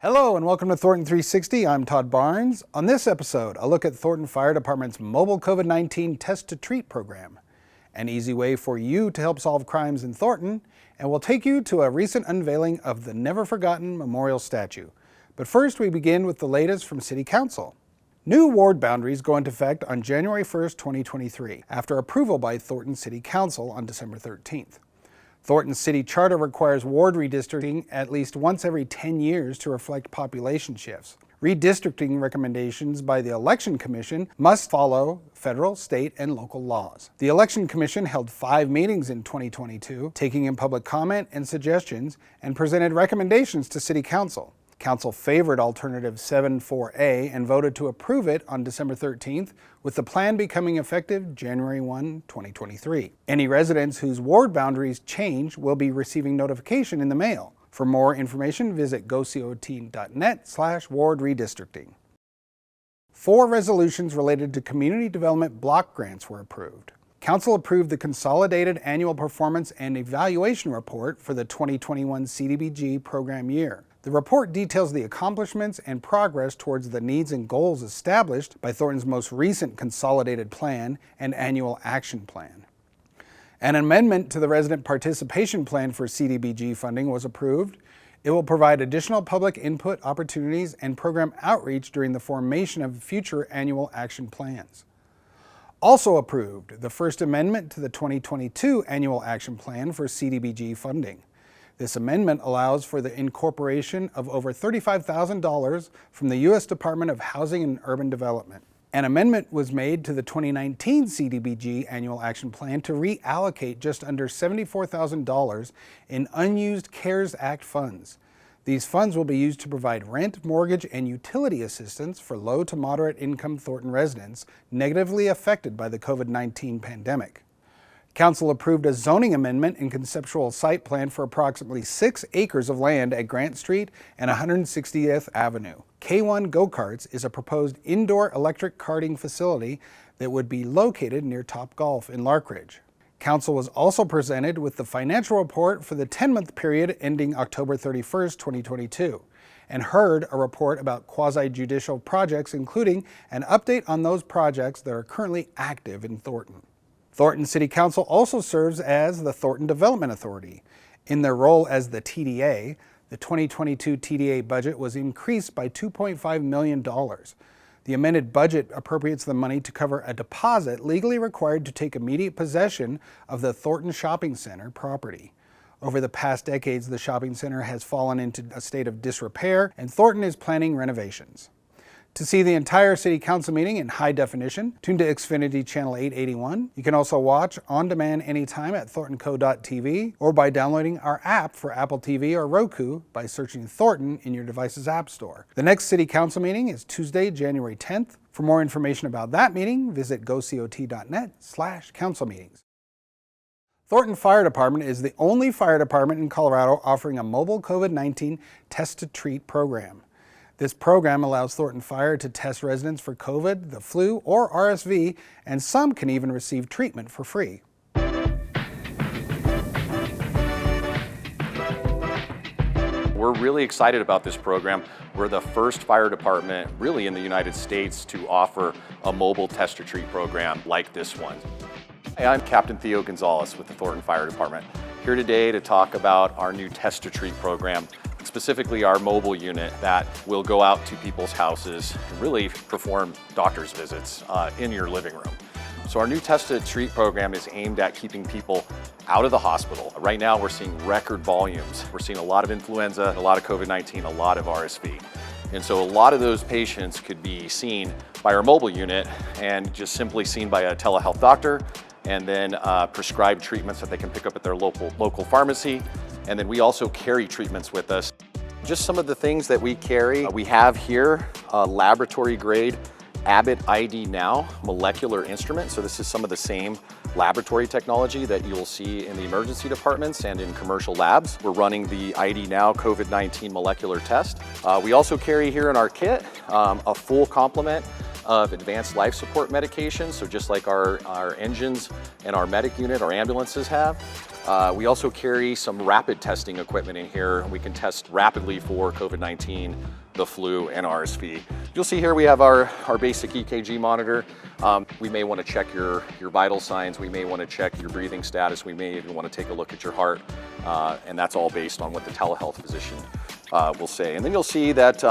Hello and welcome to Thornton360. I'm Todd Barnes. On this episode, a look at Thornton Fire Department's mobile COVID-19 Test to Treat program, an easy way for you to help solve crimes in Thornton, and we'll take you to a recent unveiling of the never forgotten memorial statue. But first, we begin with the latest from City Council. New ward boundaries go into effect on January 1st, 2023, after approval by Thornton City Council on December 13th. Thornton's city charter requires ward redistricting at least once every 10 years to reflect population shifts. Redistricting recommendations by the Election Commission must follow federal, state, and local laws. The Election Commission held 5 meetings in 2022, taking in public comment and suggestions, and presented recommendations to City Council. Council favored Alternative 7-4A and voted to approve it on December 13th, with the plan becoming effective January 1, 2023. Any residents whose ward boundaries change will be receiving notification in the mail. For more information, visit gocot.net/ward redistricting. 4 resolutions related to community development block grants were approved. Council approved the Consolidated Annual Performance and Evaluation Report for the 2021 CDBG program year. The report details the accomplishments and progress towards the needs and goals established by Thornton's most recent Consolidated Plan and Annual Action Plan. An amendment to the Resident Participation Plan for CDBG funding was approved. It will provide additional public input opportunities and program outreach during the formation of future annual action plans. Also approved, the First Amendment to the 2022 Annual Action Plan for CDBG funding. This amendment allows for the incorporation of over $35,000 from the U.S. Department of Housing and Urban Development. An amendment was made to the 2019 CDBG Annual Action Plan to reallocate just under $74,000 in unused CARES Act funds. These funds will be used to provide rent, mortgage, and utility assistance for low to moderate income Thornton residents negatively affected by the COVID-19 pandemic. Council approved a zoning amendment and conceptual site plan for approximately 6 acres of land at Grant Street and 160th Avenue. K1 Go-Karts is a proposed indoor electric karting facility that would be located near Topgolf in Larkridge. Council was also presented with the financial report for the 10-month period ending October 31st, 2022, and heard a report about quasi-judicial projects, including an update on those projects that are currently active in Thornton. Thornton City Council also serves as the Thornton Development Authority. In their role as the TDA, the 2022 TDA budget was increased by $2.5 million. The amended budget appropriates the money to cover a deposit legally required to take immediate possession of the Thornton Shopping Center property. Over the past decades, the shopping center has fallen into a state of disrepair, and Thornton is planning renovations. To see the entire City Council meeting in high definition, tune to Xfinity Channel 881. You can also watch on demand anytime at thorntonco.tv or by downloading our app for Apple TV or Roku by searching Thornton in your device's app store. The next City Council meeting is Tuesday, January 10th. For more information about that meeting, visit gocot.net/council meetings. Thornton Fire Department is the only fire department in Colorado offering a mobile COVID-19 Test to Treat program. This program allows Thornton Fire to test residents for COVID, the flu, or RSV, and some can even receive treatment for free. We're really excited about this program. We're the first fire department really in the United States to offer a mobile test to treat program like this one. Hey, I'm Captain Theo Gonzalez with the Thornton Fire Department, here today to talk about our new test to treat program, specifically our mobile unit that will go out to people's houses and really perform doctor's visits in your living room. So our new Test to Treat program is aimed at keeping people out of the hospital. Right now we're seeing record volumes. We're seeing a lot of influenza, a lot of COVID-19, a lot of RSV. And so a lot of those patients could be seen by our mobile unit and just simply seen by a telehealth doctor, and then prescribed treatments that they can pick up at their local pharmacy. And then we also carry treatments with us. Just some of the things that we carry. We have here a laboratory grade Abbott ID Now molecular instrument. So this is some of the same laboratory technology that you'll see in the emergency departments and in commercial labs. We're running the ID Now COVID-19 molecular test. We also carry here in our kit a full complement of advanced life support medications. So just like our engines and our medic unit, our ambulances have. We also carry some rapid testing equipment in here. We can test rapidly for COVID-19, the flu, and RSV. You'll see here we have our basic EKG monitor. We may want to check your vital signs. We may want to check your breathing status. We may even want to take a look at your heart. And that's all based on what the telehealth physician will say. And then you'll see that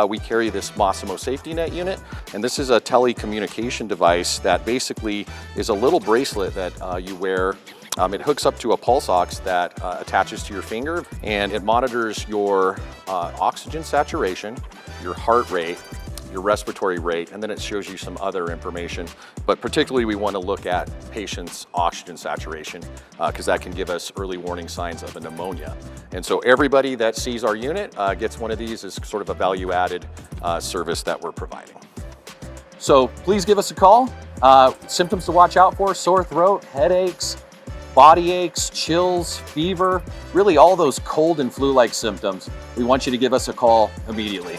we carry this Massimo safety net unit. And this is a telecommunication device that basically is a little bracelet that you wear. It hooks up to a pulse ox that attaches to your finger, and it monitors your oxygen saturation, your heart rate, your respiratory rate, and then it shows you some other information. But particularly we want to look at patients' oxygen saturation because that can give us early warning signs of a pneumonia. And so everybody that sees our unit gets one of these as sort of a value-added service that we're providing. So please give us a call. Symptoms to watch out for: sore throat, headaches, body aches, chills, fever, really all those cold and flu-like symptoms. We want you to give us a call immediately.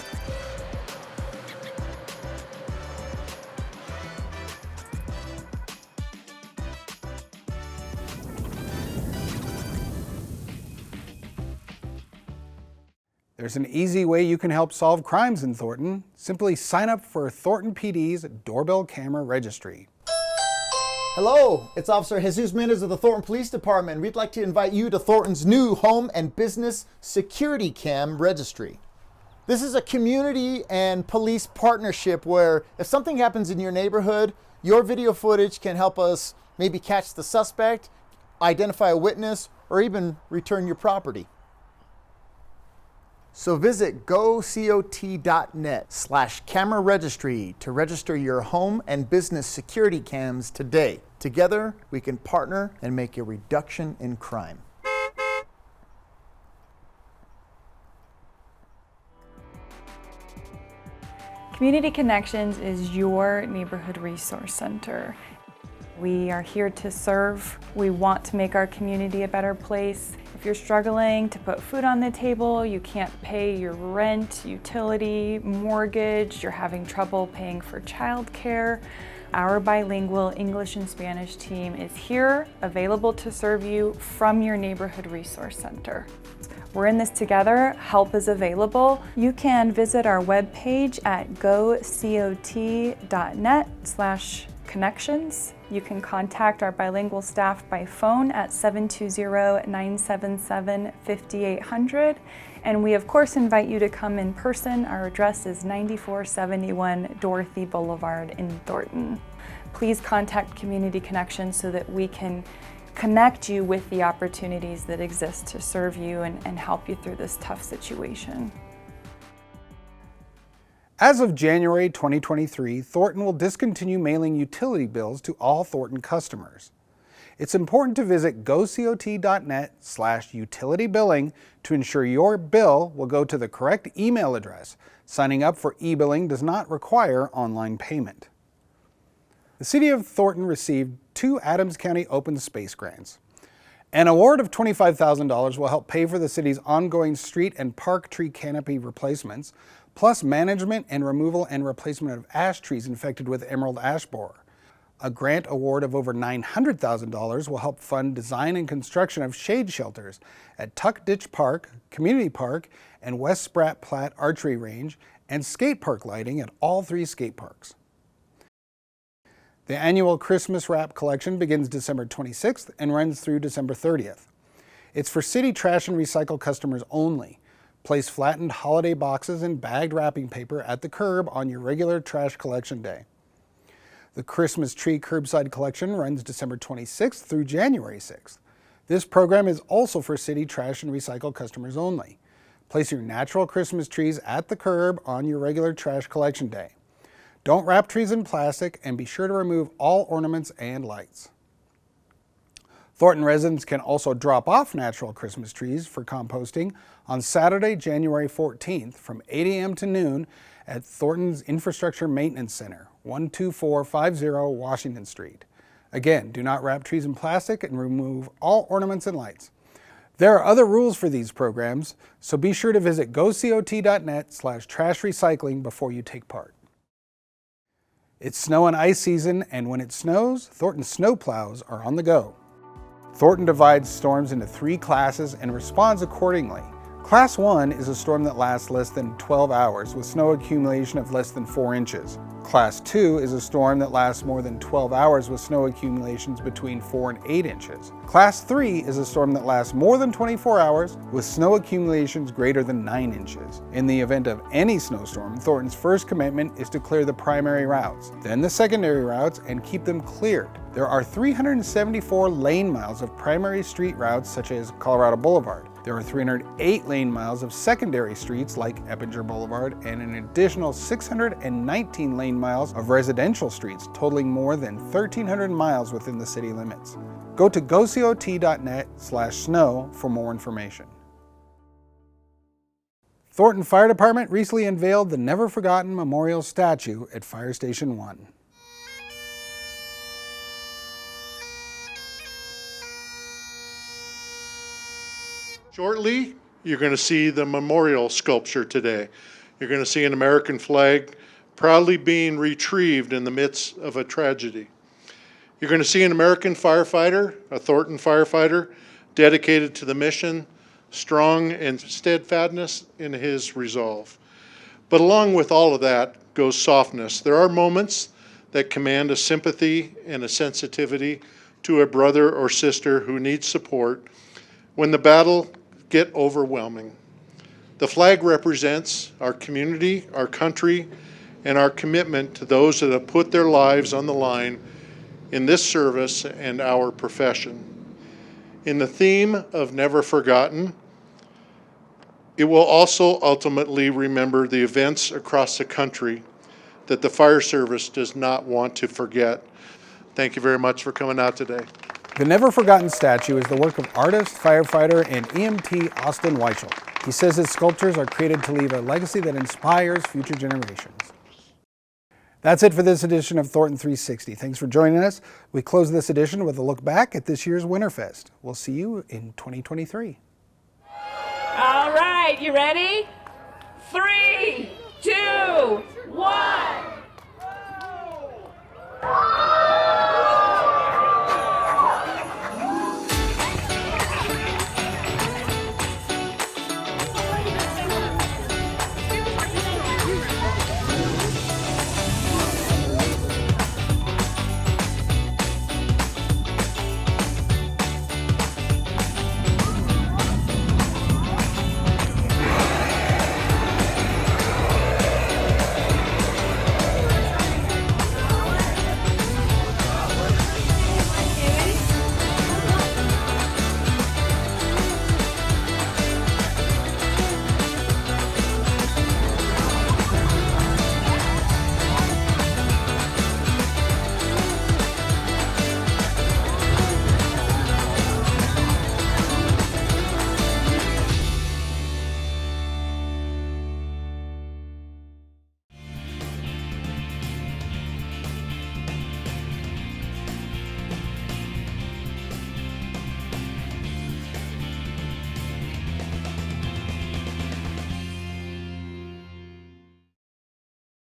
There's an easy way you can help solve crimes in Thornton. Simply sign up for Thornton PD's doorbell camera registry. Hello, it's Officer Jesus Mendez of the Thornton Police Department. We'd like to invite you to Thornton's new home and business security cam registry. This is a community and police partnership where if something happens in your neighborhood, your video footage can help us maybe catch the suspect, identify a witness, or even return your property. So visit gocot.net/camera registry to register your home and business security cams today. Together, we can partner and make a reduction in crime. Community Connections is your neighborhood resource center. We are here to serve. We want to make our community a better place. If you're struggling to put food on the table, you can't pay your rent, utility, mortgage, you're having trouble paying for childcare, our bilingual English and Spanish team is here, available to serve you from your neighborhood resource center. We're in this together. Help is available. You can visit our webpage at gocot.net/connections. You can contact our bilingual staff by phone at 720-977-5800. And we of course invite you to come in person. Our address is 9471 Dorothy Boulevard in Thornton. Please contact Community Connections so that we can connect you with the opportunities that exist to serve you and help you through this tough situation. As of January 2023, Thornton will discontinue mailing utility bills to all Thornton customers. It's important to visit gocot.net/utility billing to ensure your bill will go to the correct email address. Signing up for e-billing does not require online payment. The City of Thornton received 2 Adams County open space grants. An award of $25,000 will help pay for the city's ongoing street and park tree canopy replacements, plus management and removal and replacement of ash trees infected with emerald ash borer. A grant award of over $900,000 will help fund design and construction of shade shelters at Tuck Ditch Park, Community Park, and West Spratt Platte Archery Range, and skate park lighting at all 3 skate parks. The annual Christmas wrap collection begins December 26th and runs through December 30th. It's for city trash and recycle customers only. Place flattened holiday boxes and bagged wrapping paper at the curb on your regular trash collection day. The Christmas tree curbside collection runs December 26th through January 6th. This program is also for city trash and recycle customers only. Place your natural Christmas trees at the curb on your regular trash collection day. Don't wrap trees in plastic and be sure to remove all ornaments and lights. Thornton residents can also drop off natural Christmas trees for composting on Saturday, January 14th from 8 a.m. to noon at Thornton's Infrastructure Maintenance Center, 12450 Washington Street. Again, do not wrap trees in plastic and remove all ornaments and lights. There are other rules for these programs, so be sure to visit gocot.net/trash recycling before you take part. It's snow and ice season, and when it snows, Thornton snow plows are on the go. Thornton divides storms into 3 classes and responds accordingly. Class 1 is a storm that lasts less than 12 hours with snow accumulation of less than 4 inches. Class 2 is a storm that lasts more than 12 hours with snow accumulations between 4 and 8 inches. Class 3 is a storm that lasts more than 24 hours with snow accumulations greater than 9 inches. In the event of any snowstorm, Thornton's first commitment is to clear the primary routes, then the secondary routes, and keep them cleared. There are 374 lane miles of primary street routes such as Colorado Boulevard. There are 308 lane miles of secondary streets like Eppinger Boulevard and an additional 619 lane miles of residential streets totaling more than 1,300 miles within the city limits. Go to gocot.net/snow for more information. Thornton Fire Department recently unveiled the Never Forgotten Memorial Statue at Fire Station 1. Shortly, you're going to see the memorial sculpture today. You're going to see an American flag proudly being retrieved in the midst of a tragedy. You're going to see an American firefighter, a Thornton firefighter, dedicated to the mission, strong and steadfastness in his resolve. But along with all of that goes softness. There are moments that command a sympathy and a sensitivity to a brother or sister who needs support when the battle get overwhelming. The flag represents our community, our country, and our commitment to those that have put their lives on the line in this service and our profession. In the theme of Never Forgotten, it will also ultimately remember the events across the country that the fire service does not want to forget. Thank you very much for coming out today. The Never Forgotten statue is the work of artist, firefighter, and EMT Austin Weichel. He says his sculptures are created to leave a legacy that inspires future generations. That's it for this edition of Thornton360. Thanks for joining us. We close this edition with a look back at this year's WinterFest. We'll see you in 2023. All right, you ready? 3, 2, 1.